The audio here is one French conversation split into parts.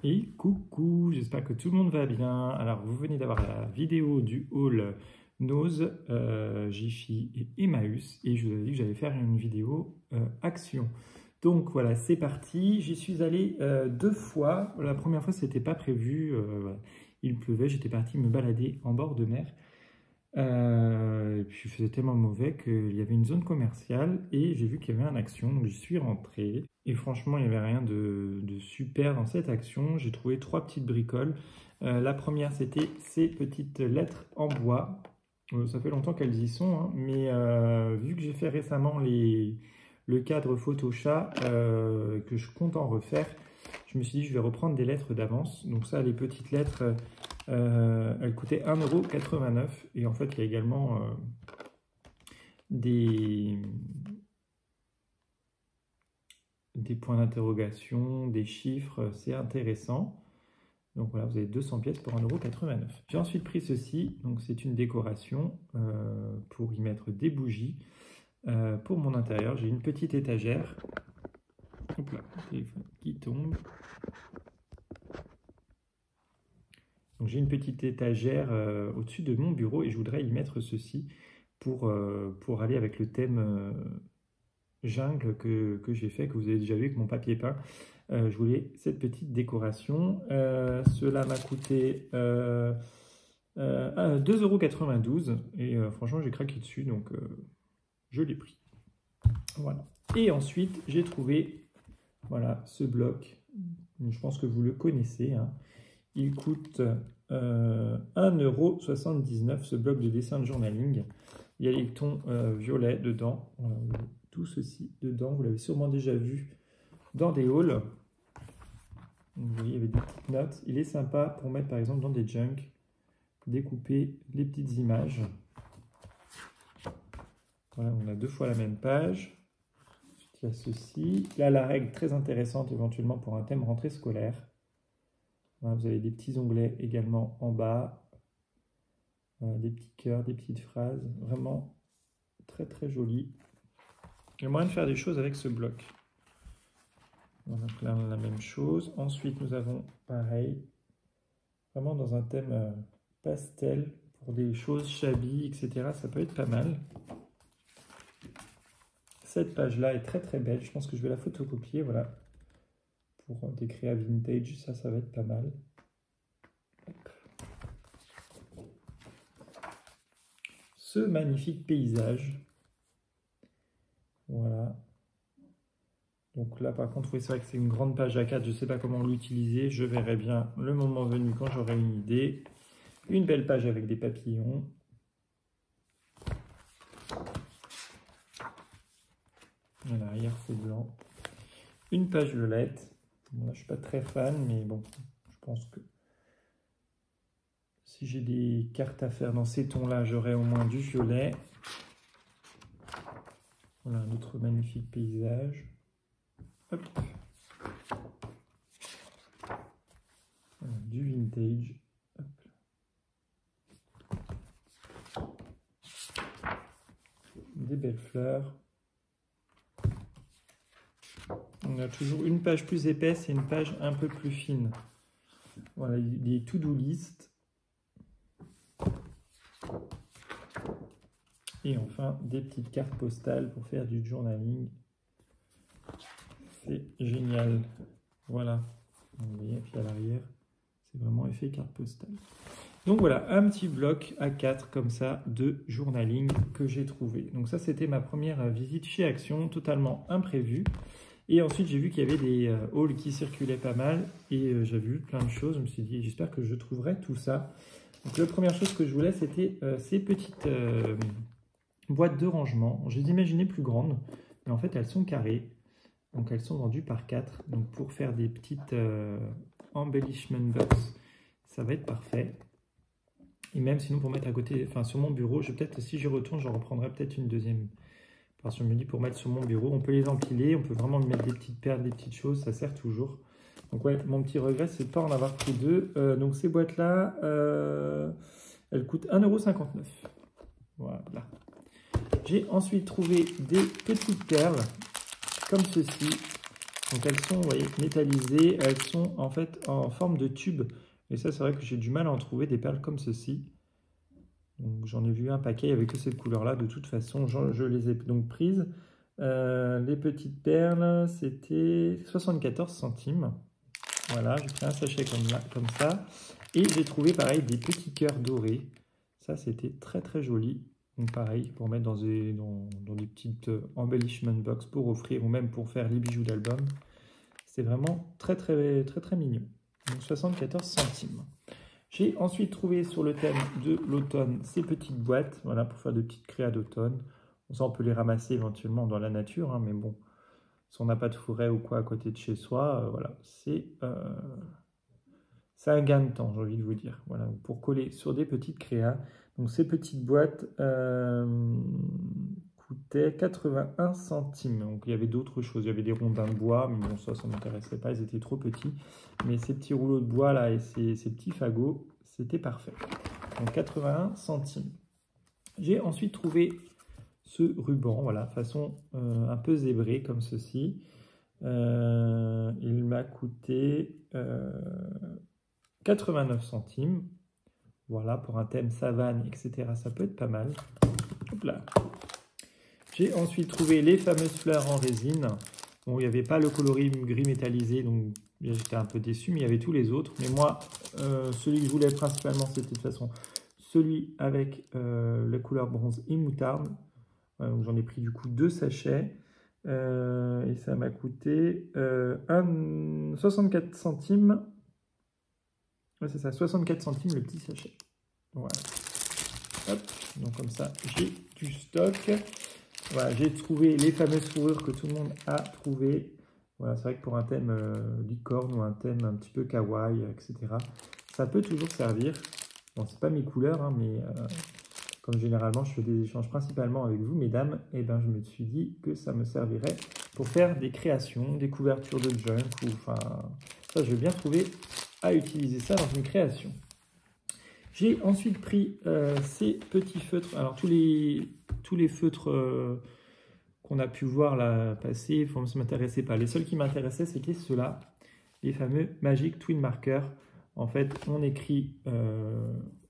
Et coucou, j'espère que tout le monde va bien. Alors, vous venez d'avoir la vidéo du haul Nose, Jiffy et Emmaüs. Et je vous avais dit que j'allais faire une vidéo action. Donc voilà, c'est parti. J'y suis allé 2 fois. La première fois, c'était pas prévu. Voilà. Il pleuvait, j'étais parti me balader en bord de mer. Et puis il faisait tellement mauvais qu'il y avait une zone commerciale et j'ai vu qu'il y avait une action, donc j'y suis rentré. Et franchement, il n'y avait rien de super dans cette action. J'ai trouvé 3 petites bricoles. La première, c'était ces petites lettres en bois. Ça fait longtemps qu'elles y sont, hein, mais vu que j'ai fait récemment le cadre Photoshop, que je compte en refaire, je me suis dit je vais reprendre des lettres d'avance. Donc ça, les petites lettres, elles coûtaient 1,89 €. Et en fait, il y a également des points d'interrogation, des chiffres, c'est intéressant. Donc voilà, vous avez 200 pièces pour 1,89 €. J'ai ensuite pris ceci, donc c'est une décoration pour y mettre des bougies. Pour mon intérieur, j'ai une petite étagère. Hop là, le téléphone qui tombe. Donc j'ai une petite étagère au-dessus de mon bureau et je voudrais y mettre ceci pour aller avec le thème jungle que j'ai fait, que vous avez déjà vu avec mon papier peint. Je voulais cette petite décoration. Cela m'a coûté 2,92 € et franchement j'ai craqué dessus, donc je l'ai pris. Voilà. Et ensuite j'ai trouvé voilà, ce bloc. Je pense que vous le connaissez, hein. Il coûte 1,79 € ce bloc de dessin de journaling. Il y a les tons violets dedans. Voilà, tout ceci dedans, vous l'avez sûrement déjà vu dans des hauls. Vous voyez, il y avait des petites notes. Il est sympa pour mettre par exemple dans des junks, découper les petites images. Voilà, on a 2 fois la même page. Ensuite, il y a ceci. Là, la règle très intéressante éventuellement pour un thème rentrée scolaire. Voilà, vous avez des petits onglets également en bas. Des petits cœurs, des petites phrases. Vraiment très très joli. Il y a moyen de faire des choses avec ce bloc. Voilà, donc là, on a la même chose. Ensuite, nous avons pareil, vraiment dans un thème pastel, pour des choses shabby, etc. Ça peut être pas mal. Cette page-là est très très belle. Je pense que je vais la photocopier, voilà, pour des créas vintage. Ça va être pas mal. Ce magnifique paysage. Voilà. Donc là, par contre, oui, c'est vrai que c'est une grande page A4. Je ne sais pas comment l'utiliser. Je verrai bien le moment venu quand j'aurai une idée. Une belle page avec des papillons. À l'arrière, c'est blanc. Une page violette. Bon, là, je ne suis pas très fan, mais bon, je pense que si j'ai des cartes à faire dans ces tons-là, j'aurai au moins du violet. Voilà un autre magnifique paysage. Hop. Voilà, du vintage. Hop. Des belles fleurs. On a toujours une page plus épaisse et une page un peu plus fine. Voilà, des to-do list. Et enfin, des petites cartes postales pour faire du journaling. C'est génial. Voilà. Vous voyez, puis à l'arrière, c'est vraiment effet carte postale. Donc voilà, un petit bloc A4 comme ça de journaling que j'ai trouvé. Donc ça, c'était ma première visite chez Action, totalement imprévue. Et ensuite, j'ai vu qu'il y avait des hauls qui circulaient pas mal. Et j'ai vu plein de choses. Je me suis dit, j'espère que je trouverai tout ça. Donc la première chose que je voulais, c'était ces petites boîtes de rangement. Je les imaginais plus grandes, mais en fait, elles sont carrées. Donc elles sont vendues par 4. Donc pour faire des petites embellishment box, ça va être parfait. Et même sinon pour mettre à côté, enfin sur mon bureau, je peut-être si j'y retourne, j'en reprendrai peut-être une deuxième. Parce que je me dis pour mettre sur mon bureau, on peut les empiler, on peut vraiment mettre des petites perles, des petites choses, ça sert toujours. Donc ouais, mon petit regret, c'est de ne pas en avoir pris 2. Donc ces boîtes-là, elles coûtent 1,59 €. Voilà. J'ai ensuite trouvé des petites perles comme ceci. Donc elles sont, vous voyez, métallisées, elles sont en fait en forme de tube. Et ça, c'est vrai que j'ai du mal à en trouver des perles comme ceci. Donc j'en ai vu un paquet avec que cette couleur-là. De toute façon, je les ai donc prises. Les petites perles, c'était 74 centimes. Voilà, j'ai pris un sachet comme ça. Et j'ai trouvé pareil des petits cœurs dorés. Ça, c'était très très joli. Donc pareil, pour mettre dans des petites embellishment box pour offrir ou même pour faire les bijoux d'album. C'est vraiment très très très très mignon. Donc 74 centimes. J'ai ensuite trouvé sur le thème de l'automne ces petites boîtes, voilà, pour faire de petites créas d'automne. Ça, on peut les ramasser éventuellement dans la nature, hein, mais bon, si on n'a pas de forêt ou quoi à côté de chez soi, voilà, c'est un gain de temps, j'ai envie de vous dire. Voilà, pour coller sur des petites créas. Donc ces petites boîtes coûtaient 81 centimes. Donc il y avait d'autres choses, il y avait des rondins de bois, mais bon, ça ne m'intéressait pas, ils étaient trop petits. Mais ces petits rouleaux de bois là et ces petits fagots, c'était parfait. Donc 81 centimes. J'ai ensuite trouvé ce ruban, voilà, façon un peu zébrée comme ceci. Il m'a coûté 89 centimes. Voilà, pour un thème savane, etc., ça peut être pas mal. Hop là. J'ai ensuite trouvé les fameuses fleurs en résine. Bon, il n'y avait pas le coloris gris métallisé, donc j'étais un peu déçu, mais il y avait tous les autres. Mais moi, celui que je voulais principalement, c'était de toute façon celui avec la couleur bronze et moutarde. J'en ai pris du coup 2 sachets. Et ça m'a coûté 64 centimes. Ouais, c'est ça, 64 centimes le petit sachet. Voilà. Hop, donc comme ça, j'ai du stock. Voilà, j'ai trouvé les fameuses fourrures que tout le monde a trouvées. Voilà, c'est vrai que pour un thème licorne ou un thème un petit peu kawaii, etc., ça peut toujours servir. Bon, c'est pas mes couleurs, hein, mais comme généralement je fais des échanges principalement avec vous, mesdames, et ben je me suis dit que ça me servirait pour faire des créations, des couvertures de junk, ou enfin, ça je vais bien trouver à utiliser ça dans une création. J'ai ensuite pris ces petits feutres. Alors tous les feutres qu'on a pu voir là passer, ça ne m'intéressait pas. Les seuls qui m'intéressaient, c'était ceux-là, les fameux Magic Twin Markers. En fait, on écrit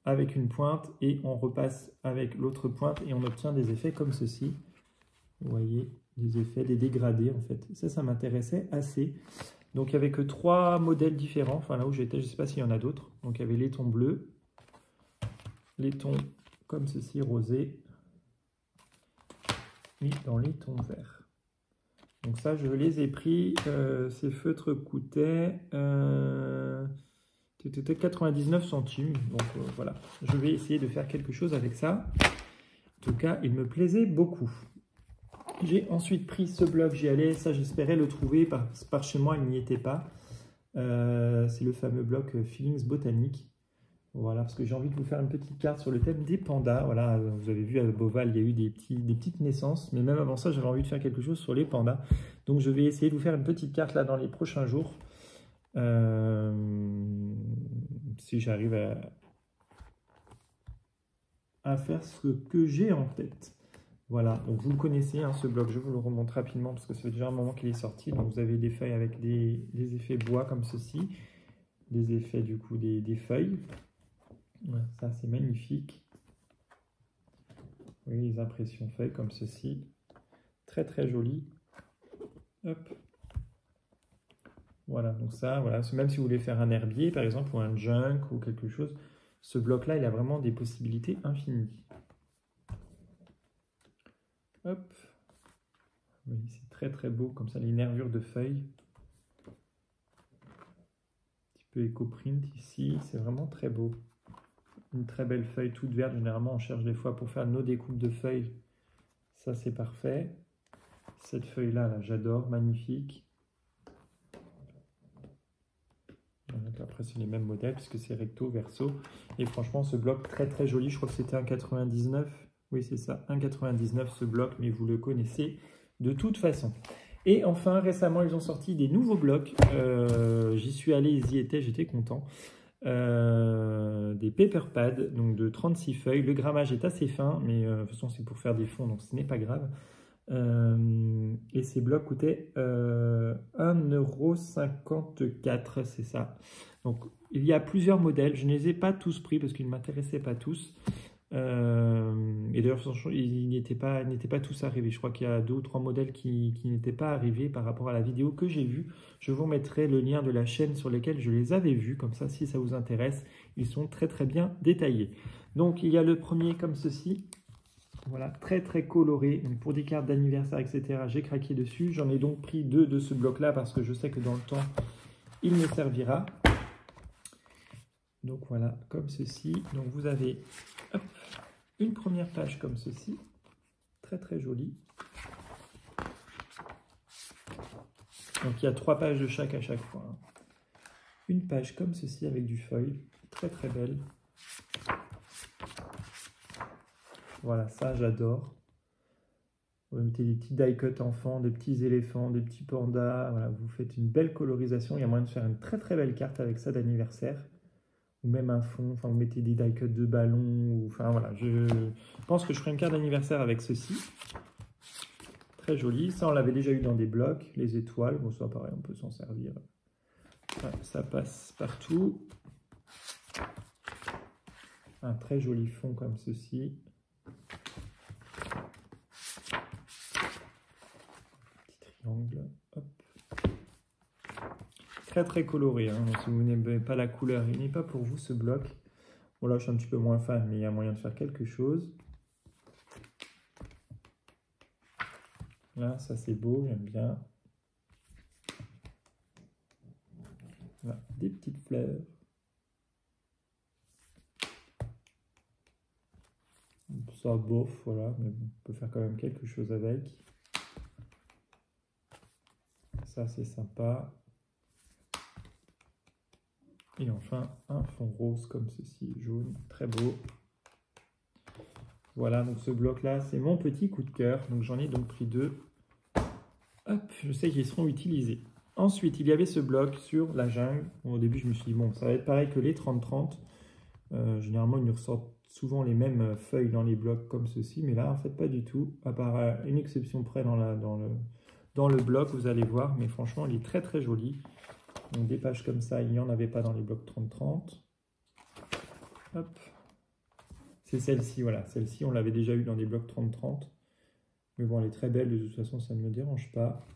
avec une pointe et on repasse avec l'autre pointe et on obtient des effets comme ceci. Vous voyez, des effets, des dégradés en fait. Ça m'intéressait assez. Donc il n'y avait que 3 modèles différents. Enfin là où j'étais, je ne sais pas s'il y en a d'autres. Donc il y avait les tons bleus, les tons comme ceci, rosés, et dans les tons verts. Donc ça, je les ai pris. Ces feutres coûtaient 99 centimes. Donc voilà, je vais essayer de faire quelque chose avec ça. En tout cas, il me plaisait beaucoup. J'ai ensuite pris ce bloc, j'y allais. Ça, j'espérais le trouver. Par chez moi, il n'y était pas. C'est le fameux bloc Feelings Botanique. Voilà, parce que j'ai envie de vous faire une petite carte sur le thème des pandas. Voilà, vous avez vu à Beauval, il y a eu des petites naissances, mais même avant ça, j'avais envie de faire quelque chose sur les pandas. Donc je vais essayer de vous faire une petite carte là dans les prochains jours. Si j'arrive à faire ce que j'ai en tête. Voilà, donc vous le connaissez, hein, ce bloc, je vous le remonte rapidement parce que ça fait déjà un moment qu'il est sorti. Donc vous avez des feuilles avec des effets bois comme ceci, des effets du coup des feuilles. Voilà, ça c'est magnifique. Vous voyez les impressions feuilles comme ceci. Très très joli. Hop. Voilà, donc ça, voilà. Même si vous voulez faire un herbier par exemple, ou un junk ou quelque chose, ce bloc-là, il a vraiment des possibilités infinies. Hop. Oui, c'est très très beau, comme ça, les nervures de feuilles. Un petit peu éco-print ici, c'est vraiment très beau. Une très belle feuille toute verte, généralement on cherche des fois pour faire nos découpes de feuilles. Ça c'est parfait. Cette feuille-là, là, j'adore, magnifique. Donc après c'est les mêmes modèles puisque c'est recto, verso. Et franchement ce bloc très très joli, je crois que c'était 1,99. Oui c'est ça, 1,99 ce bloc, mais vous le connaissez de toute façon. Et enfin récemment ils ont sorti des nouveaux blocs. J'y suis allé, ils y étaient, j'étais content. Des paper pads, donc de 36 feuilles. Le grammage est assez fin, mais de toute façon c'est pour faire des fonds, donc ce n'est pas grave. Et ces blocs coûtaient 1,54 €, c'est ça. Donc, il y a plusieurs modèles. Je ne les ai pas tous pris parce qu'ils ne m'intéressaient pas tous. Et d'ailleurs, ils n'étaient pas tous arrivés. Je crois qu'il y a 2 ou 3 modèles qui n'étaient pas arrivés par rapport à la vidéo que j'ai vue. Je vous mettrai le lien de la chaîne sur laquelle je les avais vus. Comme ça, si ça vous intéresse, ils sont très très bien détaillés. Donc, il y a le premier comme ceci. Voilà, très très coloré. Donc, pour des cartes d'anniversaire, etc., j'ai craqué dessus. J'en ai donc pris 2 de ce bloc-là parce que je sais que dans le temps, il me servira. Donc voilà, comme ceci. Donc vous avez hop, une première page comme ceci, très très jolie. Donc il y a 3 pages de chaque à chaque fois. Une page comme ceci avec du foil, très très belle. Voilà, ça j'adore. Vous mettez des petits die-cut enfants, des petits éléphants, des petits pandas. Voilà, vous faites une belle colorisation. Il y a moyen de faire une très très belle carte avec ça d'anniversaire. Ou même un fond, enfin vous mettez des die-cut de ballons, ou, enfin voilà, je pense que je ferai une carte d'anniversaire avec ceci. Très joli, ça on l'avait déjà eu dans des blocs, les étoiles, bon ça pareil, on peut s'en servir. Ouais, ça passe partout. Un très joli fond comme ceci. Petit triangle, hop. Très très coloré, hein. Si vous n'aimez pas la couleur, il n'est pas pour vous ce bloc. Bon là je suis un petit peu moins fan, mais il y a moyen de faire quelque chose. Là, ça c'est beau, j'aime bien. Voilà, des petites fleurs. Ça bof, voilà, mais on peut faire quand même quelque chose avec. Ça c'est sympa. Et enfin, un fond rose comme ceci, jaune, très beau. Voilà, donc ce bloc-là, c'est mon petit coup de cœur. Donc j'en ai donc pris 2. Hop, je sais qu'ils seront utilisés. Ensuite, il y avait ce bloc sur la jungle. Bon, au début, je me suis dit, bon, ça va être pareil que les 30-30. Généralement, ils nous ressortent souvent les mêmes feuilles dans les blocs comme ceci. Mais là, en fait, pas du tout. À part une exception près dans le bloc, vous allez voir. Mais franchement, il est très très joli. Donc des pages comme ça, il n'y en avait pas dans les blocs 30-30. Hop. C'est celle-ci, voilà. Celle-ci, on l'avait déjà eu dans les blocs 30-30. Mais bon, elle est très belle, de toute façon, ça ne me dérange pas.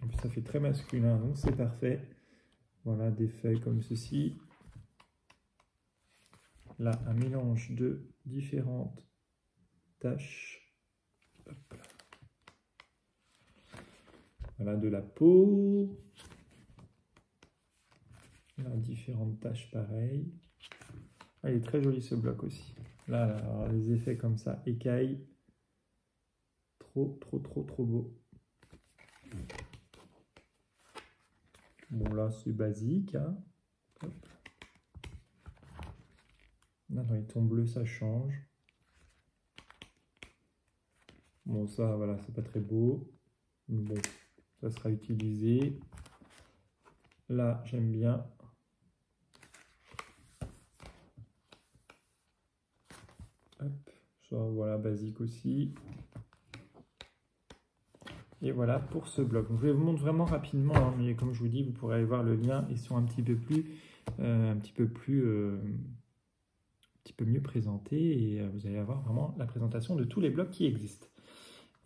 En plus, ça fait très masculin, donc c'est parfait. Voilà, des feuilles comme ceci. Là, un mélange de différentes taches. Hop. Voilà, de la peau. Là, différentes taches pareilles. Ah, il est très joli ce bloc aussi. Là, alors, les effets comme ça, écailles. Trop, trop, trop, trop beau. Bon, là, c'est basique. Hein. Hop. Là, dans les tons bleus, ça change. Bon, ça, voilà, c'est pas très beau. Mais bon, ça sera utilisé. Là, j'aime bien. Hop, ça, voilà, basique aussi. Et voilà pour ce bloc. Donc, je vous montre vraiment rapidement, hein, mais comme je vous dis, vous pourrez aller voir le lien. Ils sont un petit peu mieux présentés et vous allez avoir vraiment la présentation de tous les blocs qui existent.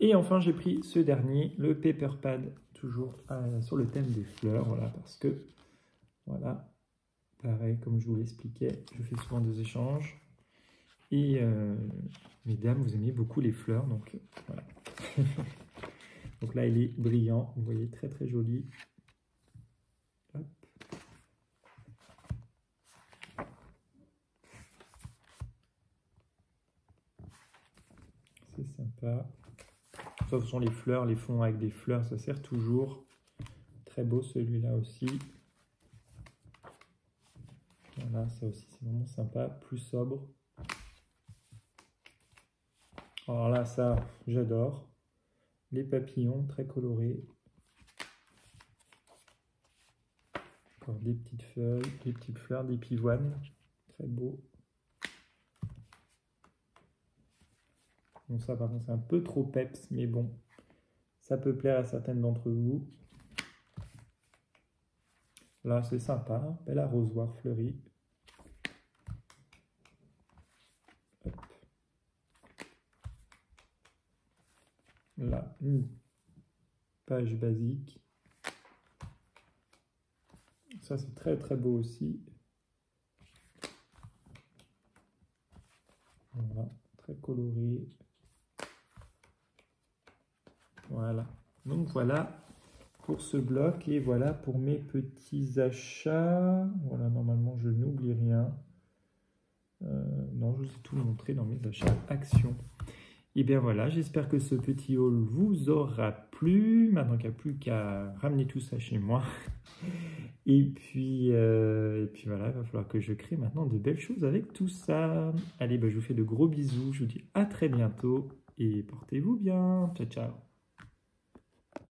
Et enfin, j'ai pris ce dernier, le Paper Pad, toujours sur le thème des fleurs, voilà, parce que, voilà, pareil, comme je vous l'expliquais, je fais souvent des échanges. Et mesdames, vous aimez beaucoup les fleurs, donc voilà. Donc là, il est brillant, vous voyez, très très joli. Hop. C'est sympa. Ça, ce sont les fleurs, les fonds avec des fleurs, ça sert toujours. Très beau celui-là aussi. Voilà, ça aussi c'est vraiment sympa, plus sobre. Alors là, ça, j'adore. Les papillons, très colorés. Encore des petites feuilles, des petites fleurs, des pivoines. Très beau. Bon, ça, par contre, c'est un peu trop peps, mais bon, ça peut plaire à certaines d'entre vous. Là, c'est sympa, hein, bel arrosoir fleuri. Hop. Là, une page basique. Ça, c'est très très beau aussi. Voilà, très coloré. Voilà. Donc voilà pour ce bloc et voilà pour mes petits achats. Voilà, normalement je n'oublie rien. Non, je vous ai tout montré dans mes achats actions. Et bien voilà, j'espère que ce petit haul vous aura plu. Maintenant qu'il n'y a plus qu'à ramener tout ça chez moi. Et puis voilà, il va falloir que je crée maintenant de belles choses avec tout ça. Allez, ben, je vous fais de gros bisous. Je vous dis à très bientôt et portez-vous bien. Ciao, ciao.